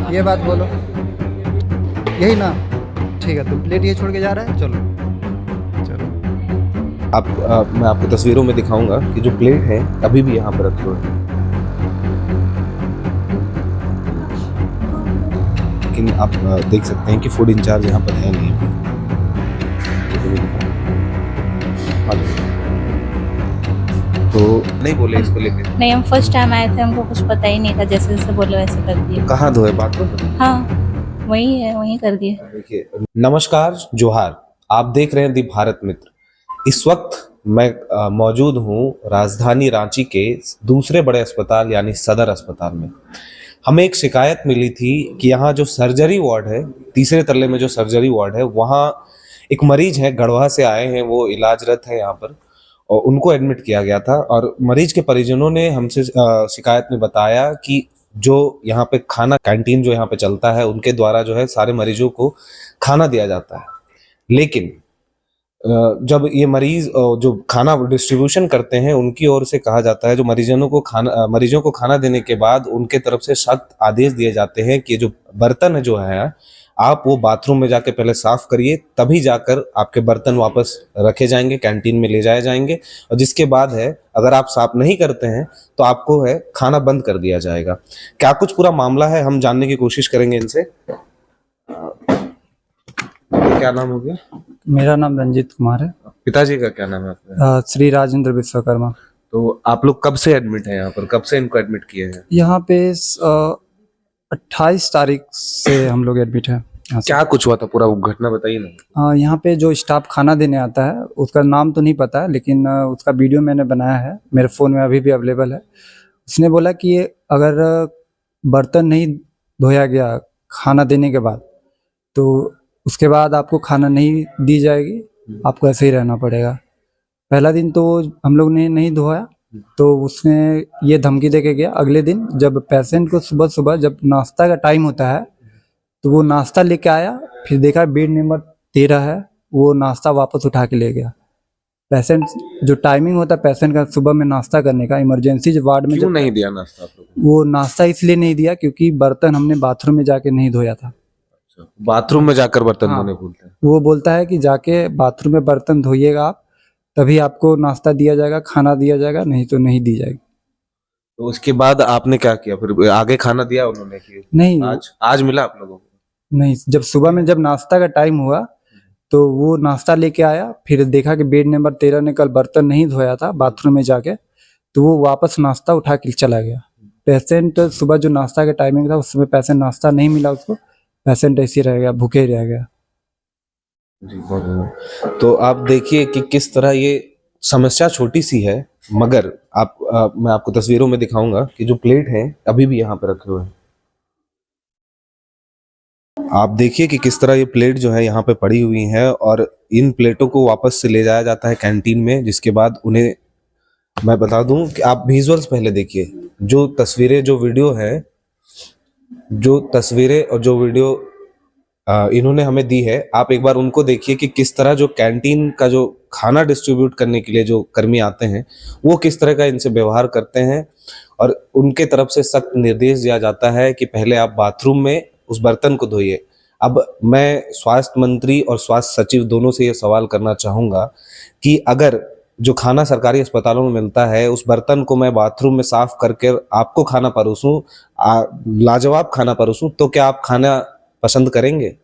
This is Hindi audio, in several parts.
ये बात बोलो, यही ना। ठीक है, तुम प्लेट ये छोड़ के जा रहा है, चलो चलो। मैं आपको तस्वीरों में दिखाऊंगा कि जो प्लेट है अभी भी यहाँ पर रखे हुए हैं, लेकिन आप देख सकते हैं कि फूड इंचार्ज यहाँ पर है नहीं अभी। तो नहीं बोले इसको लेके? नहीं, हम फर्स्ट टाइम आए थे, हमको कुछ पता ही नहीं था, जैसे जैसे बोले वैसे कर दिए। कहाँ धोए? बाथरूम में? हाँ, वही है, वही कर दिए। देखिए, नमस्कार, जोहार। आप देख रहे हैं दी भारत मित्र। इस वक्त मैं मौजूद हूँ राजधानी रांची के दूसरे बड़े अस्पताल यानी सदर अस्पताल में। हमें एक शिकायत मिली थी कि यहाँ जो सर्जरी वार्ड है, तीसरे तल्ले में जो सर्जरी वार्ड है, वहाँ एक मरीज है, गढ़वा से आए हैं, वो इलाजरत है यहाँ पर, और उनको एडमिट किया गया था। और मरीज के परिजनों ने हमसे शिकायत में बताया कि जो यहाँ पे खाना कैंटीन जो यहाँ पे चलता है, उनके द्वारा जो है सारे मरीजों को खाना दिया जाता है। लेकिन जब ये मरीज जो खाना डिस्ट्रीब्यूशन करते हैं, उनकी ओर से कहा जाता है, जो मरीजों को खाना देने के बाद उनके तरफ से सख्त आदेश दिए जाते हैं कि जो बर्तन है जो है, आप वो बाथरूम में जाके पहले साफ करिए, तभी जाकर आपके बर्तन वापस रखे जाएंगे, कैंटीन में ले जाए जाएंगे। और जिसके बाद है, अगर आप साफ नहीं करते हैं तो आपको है खाना बंद कर दिया जाएगा। क्या कुछ पूरा मामला है, हम जानने की कोशिश करेंगे इनसे। क्या नाम हो गया? मेरा नाम रंजीत कुमार है। पिताजी का क्या नाम है आपका? श्री राजेंद्र विश्वकर्मा। तो आप लोग कब से एडमिट हैं यहाँ पर? कब से इनको एडमिट किए हैं? यहाँ पे 28 तारीख से हम लोग एडमिट हैं। क्या कुछ हुआ था, पूरा घटना बताइए ना। यहाँ पे जो स्टाफ खाना देने आता है, उसका नाम तो नहीं पता है, लेकिन उसका वीडियो मैंने बनाया है, मेरे फ़ोन में अभी भी अवेलेबल है। उसने बोला कि ये अगर बर्तन नहीं धोया गया खाना देने के बाद, तो उसके बाद आपको खाना नहीं दी जाएगी, आपको ऐसे ही रहना पड़ेगा। पहला दिन तो हम लोग ने नहीं धोया, तो उसने ये धमकी दे के गया। अगले दिन जब पेशेंट को सुबह सुबह जब नाश्ता का टाइम होता है, तो वो नाश्ता लेके आया, फिर देखा बेड नंबर 13 है, वो नाश्ता वापस उठा के ले गया। पेशेंट जो टाइमिंग होता है पेशेंट का सुबह में नाश्ता करने का, इमरजेंसी वार्ड में क्यों नहीं दिया नाश्ता आप लोगों वो नाश्ता इसलिए नहीं दिया क्योंकि बर्तन हमने बाथरूम में जाके नहीं धोया था। को? बाथरूम में जाकर बर्तन हाँ। धोने बोलते हैं? वो बोलता है कि जाके बाथरूम में बर्तन धोइएगा आप, तभी आपको नाश्ता दिया जाएगा, खाना दिया जाएगा, नहीं तो नहीं दी जाएगी। तो उसके बाद आपने क्या किया फिर? आगे खाना दिया उन्होंने कि नहीं, आज मिला आप लोगों को? नहीं, जब सुबह में जब नाश्ता का टाइम हुआ, तो वो नाश्ता लेके आया, फिर देखा कि बेड नंबर 13 ने कल बर्तन नहीं धोया था बाथरूम में जाके, तो वो वापस नाश्ता उठा के चला गया। पेशेंट सुबह जो नाश्ता का टाइमिंग था, उस समय पेशेंट नाश्ता नहीं मिला उसको, पेशेंट ऐसे रह गया, भूखे ही रह गया। जी, बहुत बढ़िया। तो आप देखिए कि किस तरह ये समस्या छोटी सी है, मगर मैं आपको तस्वीरों में दिखाऊंगा कि जो प्लेट है अभी भी यहाँ पे रखे हुए हैं। आप देखिए कि किस तरह ये प्लेट जो है यहाँ पे पड़ी हुई है, और इन प्लेटों को वापस से ले जाया जाता है कैंटीन में, जिसके बाद उन्हें मैं बता दूं कि आप विजुअल्स पहले देखिए, जो तस्वीरें जो वीडियो है, जो तस्वीरें और जो वीडियो इन्होंने हमें दी है, आप एक बार उनको देखिए कि किस तरह जो कैंटीन का जो खाना डिस्ट्रीब्यूट करने के लिए जो कर्मी आते हैं, वो किस तरह का इनसे व्यवहार करते हैं। और उनके तरफ से सख्त निर्देश दिया जाता है कि पहले आप बाथरूम में उस बर्तन को धोइए। अब मैं स्वास्थ्य मंत्री और स्वास्थ्य सचिव दोनों से ये सवाल करना चाहूँगा कि अगर जो खाना सरकारी अस्पतालों में मिलता है, उस बर्तन को मैं बाथरूम में साफ करके आपको खाना परोसूं, लाजवाब खाना परोसूं, तो क्या आप खाना पसंद करेंगे?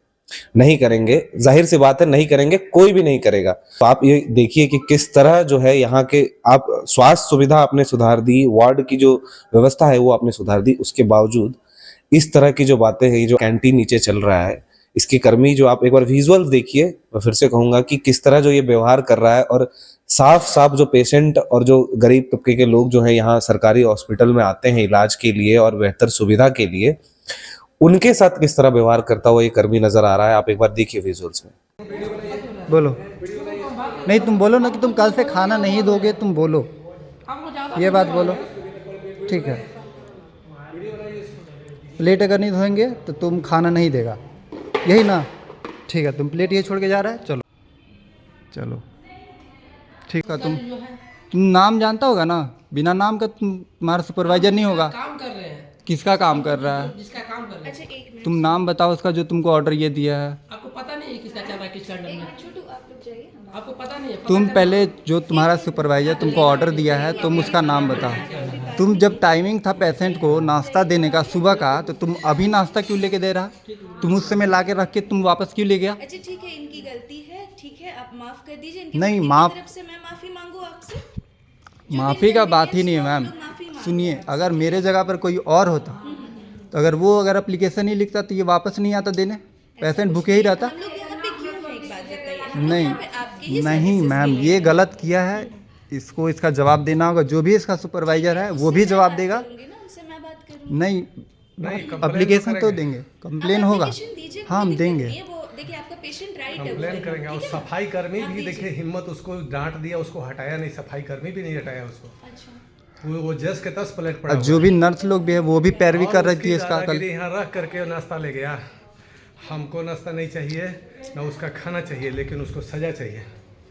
नहीं करेंगे, जाहिर सी बात है, नहीं करेंगे, कोई भी नहीं करेगा। तो आप ये देखिए कि किस तरह जो है यहाँ के आप स्वास्थ्य सुविधा आपने सुधार दी, वार्ड की जो व्यवस्था है वो आपने सुधार दी, उसके बावजूद इस तरह की जो बातें हैं, जो कैंटीन नीचे चल रहा है, इसके कर्मी जो आप एक बार विजुअल देखिए, मैं फिर से कहूंगा कि किस तरह जो ये व्यवहार कर रहा है, और साफ साफ जो पेशेंट और जो गरीब तबके के लोग जो हैं यहाँ सरकारी हॉस्पिटल में आते हैं इलाज के लिए और बेहतर सुविधा के लिए, उनके साथ किस तरह व्यवहार करता हुआ ये कर्मी नजर आ रहा है। आप एक बार देखिए विजुअल्स में। बोलो, नहीं तुम बोलो ना कि तुम कल से खाना नहीं दोगे, तुम बोलो, ये बात बोलो, ठीक है। प्लेट अगर नहीं धोएंगे तो तुम खाना नहीं देगा, यही ना। ठीक है, तुम प्लेट ये छोड़ के जा रहा है, चलो चलो, ठीक है। तुम नाम जानता होगा ना, बिना नाम का तुम्हारा सुपरवाइजर नहीं होगा। काम कर रहे हैं, किसका काम कर रहा है? जिसका काम कर रहे हैं। अच्छा एक मिनट तुम नाम बताओ उसका जो तुमको ऑर्डर ये दिया है। आपको पता नहीं है किसका चल रहा है किसका अंडर में, छोटू आप लोग जाइए आपको पता नहीं है। तुम पहले जो तुम्हारा सुपरवाइजर तुमको ऑर्डर दिया है तुम उसका नाम बताओ। तुम जब टाइमिंग था पेशेंट को नाश्ता देने का सुबह का तो तुम अभी नाश्ता क्यों लेके दे रहा? तुम उस समय ला के रख के तुम वापस क्यों ले गया? अच्छा ठीक है इनकी गलती है, ठीक है आप माफ कर दीजिए इनकी नहीं, गलती की माफ- तरफ से मैं माफी मांगू आपसे। माफ़ी का बात ही नहीं है मैम। सुनिए, अगर मेरे जगह पर कोई और होता तो अगर एप्लीकेशन ही लिखता तो ये वापस नहीं आता देने, पेशेंट भूखे ही रहता। हम लोग यहाँ पे क्यों हैं एक बात बताइए, हम लोग नहीं यहाँ पे आपके ही नहीं services मैम, के लिए ये हैं। गलत किया है, इसको इसका जवाब देना होगा। जो भी इसका सुपरवाइजर है वो भी जवाब देगा। करूंगी ना, उनसे मैं बात करूंगी। नहीं, एप्लीकेशन तो देंगे, कंप्लेन होगा। application दीजिए, हाँ हम कोई दिक्कत देंगे। नहीं है, वो देखिए आपका पेशेंट राइट है कंप्लेन उसमें, करेंगे। और ठीक है ना? सफाई कर्मी आप भी दीजिए। देखिए हिम्मत, उसको डांट दिया, उसको हटाया नहीं, सफाई कर्मी भी नहीं हटाया उसको। अच्छा वो जस के 10 प्लेट पड़ा और जो भी नर्स लोग भी है वो भी पैरवी कर रही थी इसका। कल यहाँ रख करके नाश्ता ले गया। हमको नाश्ता नहीं चाहिए ना उसका खाना चाहिए, लेकिन उसको सजा चाहिए।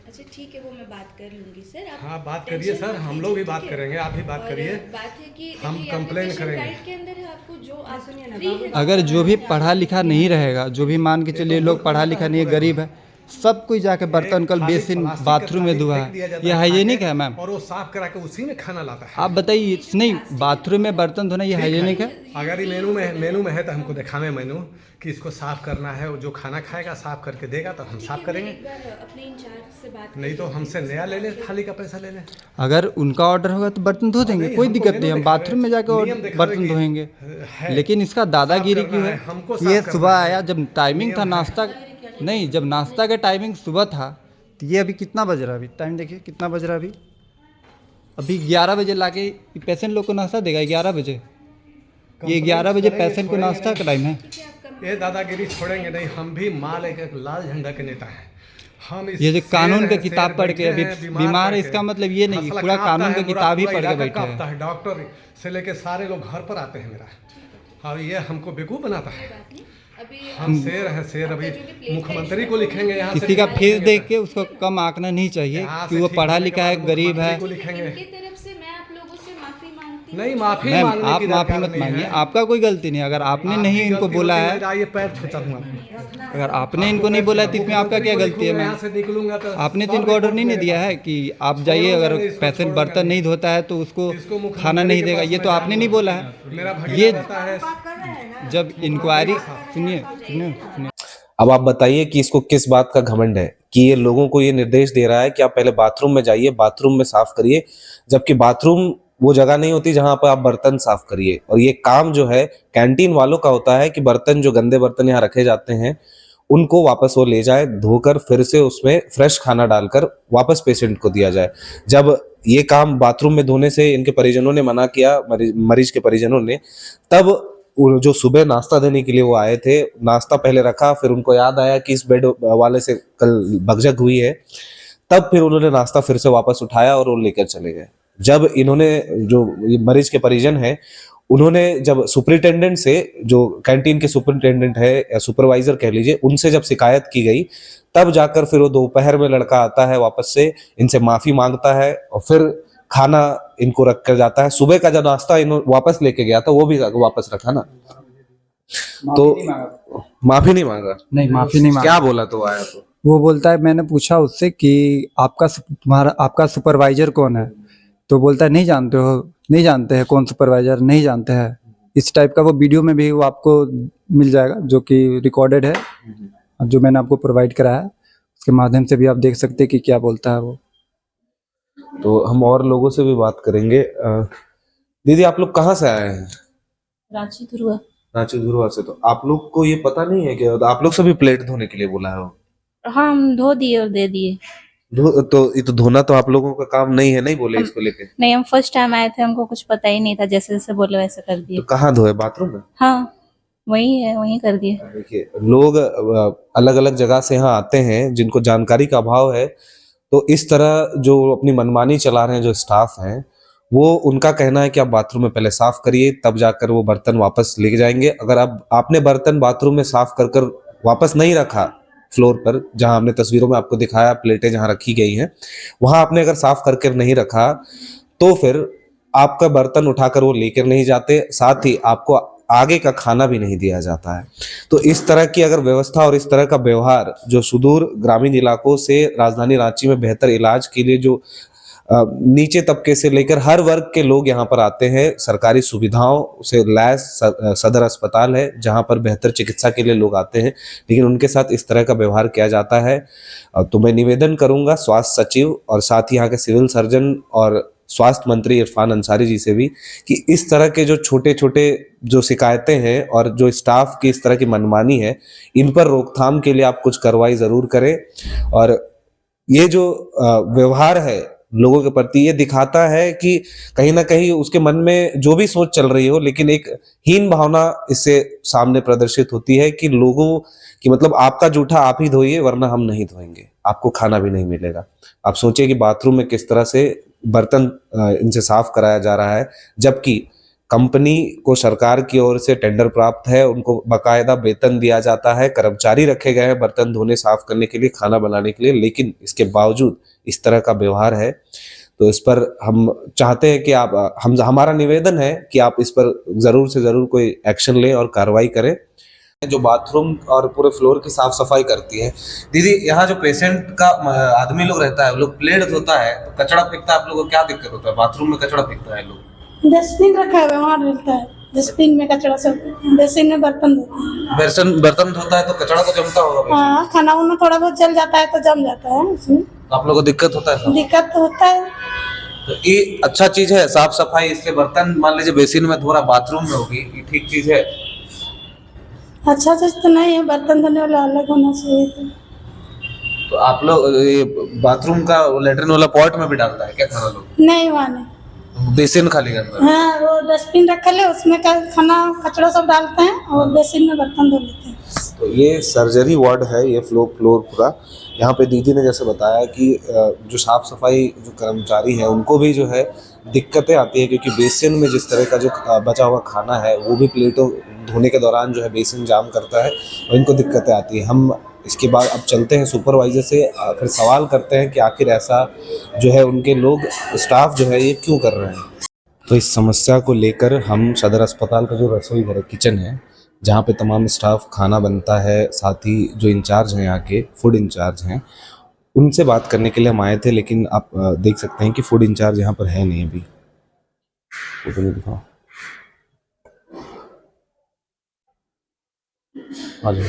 अच्छा ठीक है, वो मैं बात कर लूंगी सर। आप हाँ बात टेंशन करिए सर, मत हम लीजिए, लोग भी ठीक बात है? करेंगे, आप भी बात और करिए। बात है कि हम देखिए, कंप्लेन application करेंगे। राइट के अंदर है, आपको जो आप फ्री है। अगर जो भी पढ़ा लिखा नहीं रहेगा, जो भी मान के चलिए लोग पढ़ा लिखा नहीं है, गरीब है, सब कोई जाके बर्तन कल खाली बेसिन प्लास्टिक बाथरूम में का धुआ फेंक दिया है, जाता ये है हाइजेनिक खा है के, मैम? और वो साफ करा के उसी में खाना लाता है। आप बताइए, नहीं बाथरूम में बर्तन धोना ये हाइजेनिक है? अगर ये मेनू में है तो हमको दिखावे मेनू कि इसको साफ करना है। जो खाना खाएगा साफ करके देगा तो हम साफ करेंगे, एक बार अपने इंचार्ज से बात नहीं तो हमसे नया ले ले, थाली का पैसा ले ले। अगर उनका ऑर्डर होगा तो बर्तन धो देंगे, नहीं, कोई हमको दिक्कत मेनू नहीं, हम दिखावे, बाथरूम में जाके नियम और दिखावे बर्तन कि धोएंगे। है। लेकिन इसका दादागिरी साफ क्यों करना है? है, हमको ये साफ सुबह करना है। आया जब टाइमिंग था नियम है। नाश्ता, नहीं जब नाश्ता का टाइमिंग सुबह था तो ये अभी कितना बज रहा है? अभी टाइम देखिए कितना बज रहा है। अभी 11 बजे लाके पेशेंट लोग को नाश्ता देगा 11 बजे। ये 11 बजे पेशेंट को नाश्ता का टाइम है। ये दादागिरी छोड़ेंगे नहीं, हम भी माल एक लाल झंडा के नेता हैं। हम इस ये जो शेर कानून का हैं, किताब शेर पढ़ के बैठे अभी हैं, बीमार है, पड़ इसका के। मतलब ये नहीं मसला पूरा कांपता कानून है, का पूरा किताब ही पूरा पढ़ के इलाका बैठे हैं। कांपता है। डॉक्टर से लेके सारे लोग घर पर आते हैं मेरा, और ये हमको बेवकूफ बनाता है। अभी हम शेर हैं, शेर। अभी मुख्यमंत्री को लिखेंगे यहाँ से, किसी का फेस देख के उसको कम आंकना नहीं चाहिए यहाँ कि से वो ठीक पढ़ा होने के लिखा है, बाद गरीब है। मुख्यमंत्री को लिखेंगे। इनकी तरफ से मैं आप लोगों से माफी मांगती हूँ। नहीं, माफी मैम मांगने आप की माफ़ी दरकार मत नहीं मांगिए, है। आपका कोई गलती नहीं। अगर आपने आपकी नहीं इनको गलती बोला होती, है, मेरा ये पैर छूता हूँ आपको। अगर आपने इनको नहीं बोला है तो इसमें आपका क्या गलती है मैम? यहाँ से निकलूंगा तो आपने तो इनको ऑर्डर नहीं दिया है कि आप जाइए, अगर पेशेंट बर्तन नहीं धोता है तो उसको इसको मुख्यमंत्री खाना नहीं के देगा, पास ये में तो आपने नहीं बोला है। मेरा ये भगीना रहता है। जब इंक्वायरी सुनिए अब आप बताइए कि इसको किस बात का घमंड है कि ये लोगों को ये निर्देश दे रहा है कि आप पहले बाथरूम में जाइए, बाथरूम में साफ करिए, जबकि बाथरूम वो जगह नहीं होती जहां पर आप बर्तन साफ करिए। और ये काम जो है कैंटीन वालों का होता है कि बर्तन, जो गंदे बर्तन यहाँ रखे जाते हैं, उनको वापस वो ले जाए, धोकर फिर से उसमें फ्रेश खाना डालकर वापस पेशेंट को दिया जाए। जब ये काम बाथरूम में धोने से इनके परिजनों ने मना किया, मरीज के परिजनों ने, तब जो सुबह नाश्ता देने के लिए वो आए थे, नाश्ता पहले रखा, फिर उनको याद आया कि इस बेड वाले से कल भगदड़ हुई है, तब फिर उन्होंने नाश्ता फिर से वापस उठाया और वो लेकर चले गए। जब इन्होंने, जो ये मरीज के परिजन हैं, उन्होंने जब सुपरिटेंडेंट से, जो कैंटीन के सुपरिटेंडेंट है या सुपरवाइजर कह लीजिए, उनसे जब शिकायत की गई, तब जाकर फिर वो दोपहर में लड़का आता है वापस से, इनसे माफी मांगता है और फिर खाना इनको रख कर जाता है। सुबह का जो नाश्ता इन्होंने वापस लेके गया था वो भी वापस रखा ना, तो माफी नहीं मांगा। नहीं, माफी नहीं मांगा। क्या बोला तो आया तो? वो बोलता है, मैंने पूछा उससे कि आपका सुपरवाइजर कौन है, तो बोलता है नहीं जानते हो, नहीं जानते हैं कौन सुपरवाइजर, नहीं जानते हैं। इस टाइप का वो वीडियो में भी वो आपको मिल जाएगा, जो कि रिकॉर्डेड है, जो मैंने आपको प्रोवाइड कराया है, उसके माध्यम से भी आप देख सकते हैं कि क्या बोलता है वो। तो हम और लोगों से भी बात करेंगे। दीदी, आप लोग कहाँ से आए हैं? रांची धुरुआ। रांची धुरवा से। तो आप लोग को ये पता नहीं है कि आप लोग सभी प्लेट धोने के लिए बोला है वो? हाँ हम धो दिए और दे दिए। तो ये तो धोना तो आप लोगों का काम नहीं है, नहीं बोले इसको लेके? नहीं हम फर्स्ट टाइम आए थे, हमको कुछ पता ही नहीं था, जैसे जैसे बोले वैसे कर दिए। तो कहाँ धोए? बाथरूम में? हाँ वही है, वही कर दिए। देखिए, लोग अलग अलग जगह से यहाँ आते हैं जिनको जानकारी का अभाव है, तो इस तरह जो अपनी मनमानी चला रहे हैं जो स्टाफ हैं, वो उनका कहना है कि आप बाथरूम में पहले साफ करिए, तब जाकर वो बर्तन वापस लेके जाएंगे। अगर आपने बर्तन बाथरूम में साफ कर कर वापस नहीं रखा फ्लोर पर, जहां हमने तस्वीरों में आपको दिखाया प्लेटें जहां रखी गई हैं, वहां आपने अगर साफ करके नहीं रखा, तो फिर आपका बर्तन उठाकर वो लेकर नहीं जाते, साथ ही आपको आगे का खाना भी नहीं दिया जाता है। तो इस तरह की अगर व्यवस्था और इस तरह का व्यवहार जो सुदूर ग्रामीण इलाकों से राजधानी रांची में बेहतर इलाज के लिए जो नीचे तबके से लेकर हर वर्ग के लोग यहाँ पर आते हैं, सरकारी सुविधाओं से लैस सदर अस्पताल है जहाँ पर बेहतर चिकित्सा के लिए लोग आते हैं, लेकिन उनके साथ इस तरह का व्यवहार किया जाता है। तो मैं निवेदन करूंगा स्वास्थ्य सचिव और साथ ही यहाँ के सिविल सर्जन और स्वास्थ्य मंत्री इरफान अंसारी जी से भी कि इस तरह के जो छोटे छोटे जो शिकायतें हैं और जो स्टाफ की इस तरह की मनमानी है, इन पर रोकथाम के लिए आप कुछ कार्रवाई जरूर करें। और ये जो व्यवहार है लोगों के प्रति, ये दिखाता है कि कहीं ना कहीं उसके मन में जो भी सोच चल रही हो, लेकिन एक हीन भावना इससे सामने प्रदर्शित होती है कि लोगों की मतलब आपका जूठा आप ही धोइए वरना हम नहीं धोएंगे, आपको खाना भी नहीं मिलेगा। आप सोचिए कि बाथरूम में किस तरह से बर्तन इनसे साफ कराया जा रहा है, जबकि कंपनी को सरकार की ओर से टेंडर प्राप्त है, उनको बाकायदा वेतन दिया जाता है, कर्मचारी रखे गए हैं बर्तन धोने साफ करने के लिए, खाना बनाने के लिए, लेकिन इसके बावजूद इस तरह का व्यवहार है। तो इस पर हम चाहते हैं कि आप हमारा निवेदन है कि आप इस पर जरूर से जरूर कोई एक्शन लें और कार्रवाई करें। जो बाथरूम और पूरे फ्लोर की साफ सफाई करती है, दीदी यहाँ जो पेशेंट का आदमी लोग रहता है, वो लोग प्लेट धोता है तो कचरा फेंकता है, आप लोगों को क्या दिक्कत होता है? बाथरूम में कचरा फेंकता है लोग, डस्टबिन रखा है वहाँ रहता है, डस्टबिन में कचरा सब, बेसिन में बर्तन धोते हैं। बर्तन धोता है तो कचरा तो जमता होगा। हाँ, खाना उना थोड़ा बहुत जल जाता है तो जम जाता है उसमें, तो आप लोगों को दिक्कत होता है? दिक्कत तो होता है। तो ये अच्छा चीज है साफ सफाई, इससे बर्तन मान लीजिए बेसिन में धो रहा, बाथरूम में होगी, ये ठीक चीज है? अच्छा चीज तो नहीं है, बर्तन धोने वाला अलग होना चाहिए। तो आप लोग ये बाथरूम का लेटरिन वाला पॉट में भी डालता है क्या खाना लोग? नहीं, वहाँ नहीं, बेसिन खाली करता है? हाँ, वो डस्टबिन रखा है उसमें का खाना कचरा सब डालते हैं और बेसिन में बर्तन धो लेते हैं। तो ये सर्जरी वार्ड है, ये फ्लोर पूरा। यहाँ पे दीदी ने जैसे बताया कि जो साफ सफाई जो कर्मचारी है उनको भी जो है दिक्कतें आती है, क्योंकि बेसिन में जिस तरह का जो बचा हुआ खाना है वो भी प्लेटों धोने के दौरान जो है बेसिन जाम करता है और इनको दिक्कतें आती है। हम इसके बाद अब चलते हैं सुपरवाइजर से, फिर सवाल करते हैं कि आखिर ऐसा जो है उनके लोग स्टाफ जो है ये क्यों कर रहे हैं। तो इस समस्या को लेकर हम सदर अस्पताल का जो रसोई घर किचन है जहाँ पे तमाम स्टाफ खाना बनता है, साथ ही जो इंचार्ज हैं यहाँ के फूड इंचार्ज हैं, उनसे बात करने के लिए हम आए थे, लेकिन आप देख सकते हैं कि फूड इंचार्ज यहाँ पर है नहीं अभी। फोटो में दिखाओ, आ जाओ।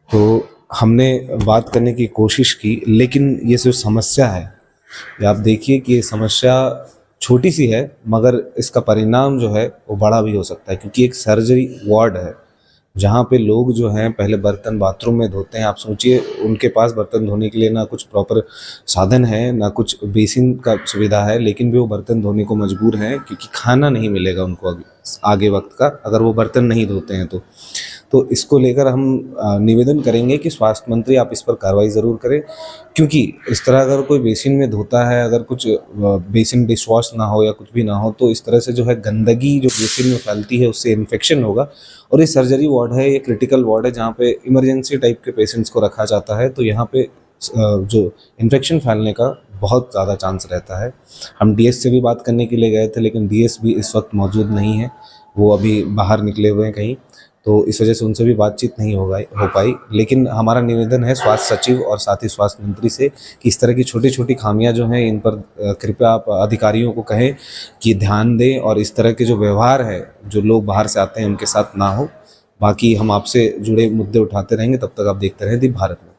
तो हमने बात करने की कोशिश की, लेकिन ये जो समस्या है, ये आप देखिए कि ये समस्या छोटी सी है मगर इसका परिणाम जो है वो बड़ा भी हो सकता है, क्योंकि एक सर्जरी वार्ड है जहाँ पे लोग जो हैं पहले बर्तन बाथरूम में धोते हैं। आप सोचिए उनके पास बर्तन धोने के लिए ना कुछ प्रॉपर साधन है, ना कुछ बेसिन का सुविधा है, लेकिन भी वो बर्तन धोने को मजबूर हैं क्योंकि खाना नहीं मिलेगा उनको आगे वक्त का अगर वो बर्तन नहीं धोते हैं। तो इसको लेकर हम निवेदन करेंगे कि स्वास्थ्य मंत्री आप इस पर कार्रवाई ज़रूर करें, क्योंकि इस तरह अगर कोई बेसिन में धोता है, अगर कुछ बेसिन डिशवॉश ना हो या कुछ भी ना हो, तो इस तरह से जो है गंदगी जो बेसिन में फैलती है उससे इन्फेक्शन होगा। और ये सर्जरी वार्ड है, ये क्रिटिकल वार्ड है जहाँ पे इमरजेंसी टाइप के पेशेंट्स को रखा जाता है, तो यहाँ पे जो इन्फेक्शन फैलने का बहुत ज़्यादा चांस रहता है। हम डीएस से भी बात करने के लिए गए थे, लेकिन डीएस भी इस वक्त मौजूद नहीं है, वो अभी बाहर निकले हुए हैं कहीं, तो इस वजह से उनसे भी बातचीत नहीं हो पाई। लेकिन हमारा निवेदन है स्वास्थ्य सचिव और साथ ही स्वास्थ्य मंत्री से कि इस तरह की छोटी छोटी खामियां जो हैं इन पर कृपया आप अधिकारियों को कहें कि ध्यान दें और इस तरह के जो व्यवहार है जो लोग बाहर से आते हैं उनके साथ ना हो। बाकी हम आपसे जुड़े मुद्दे उठाते रहेंगे, तब तक आप देखते रहें दीप भारत में।